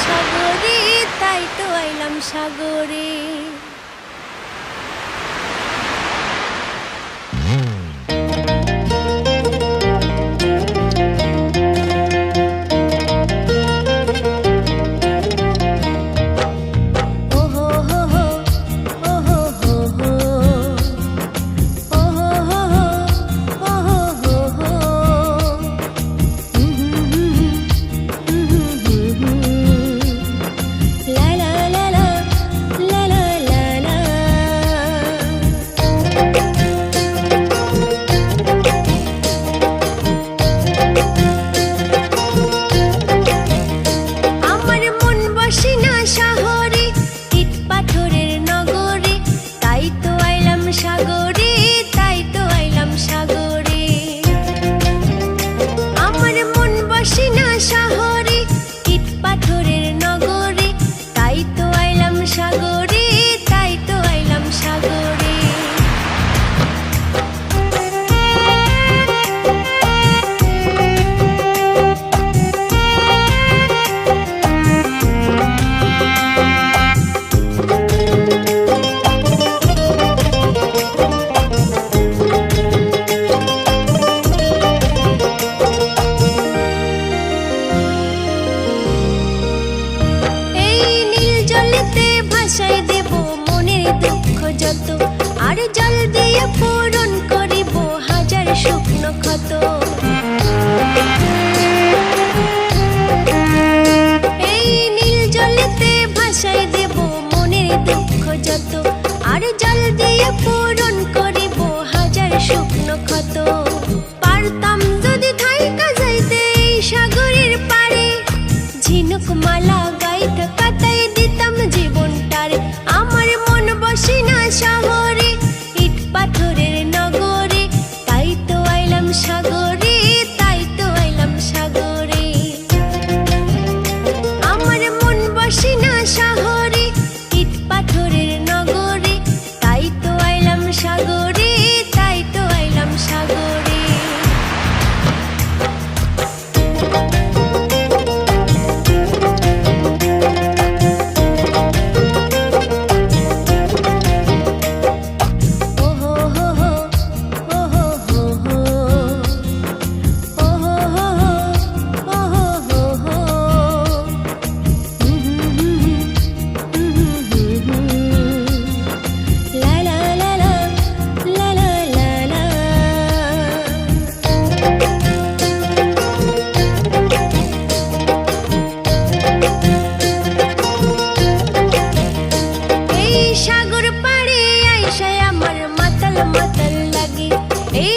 সাগরে, তাই তো আইলাম সাগরে। আর জল দিয়ে পূরণ করিব হাজার শুকনো ক্ষত। এই নীল জলেতে ভাসাই দেব মনের দুঃখ যত, আর জল দিয়ে পূরণ করিব হাজার শুকনো ক্ষত। পারতাম যদি থাইকা যাইতে এই সাগরের পারে, ঝিনুক মালা গাইতে কাটাই দিতাম জীবনটারে। আমার মন বসে না শহরে, ইট পাথরের নগরে, তাই তো আইলাম সাগরে, তাই তো আইলাম সাগরে। আমার মন বসে না শহরে, ইট পাথরের নগরে, তাই তো আইলাম সাগরে, তাই তো আইলাম সাগরে। মাতাল লাগে এই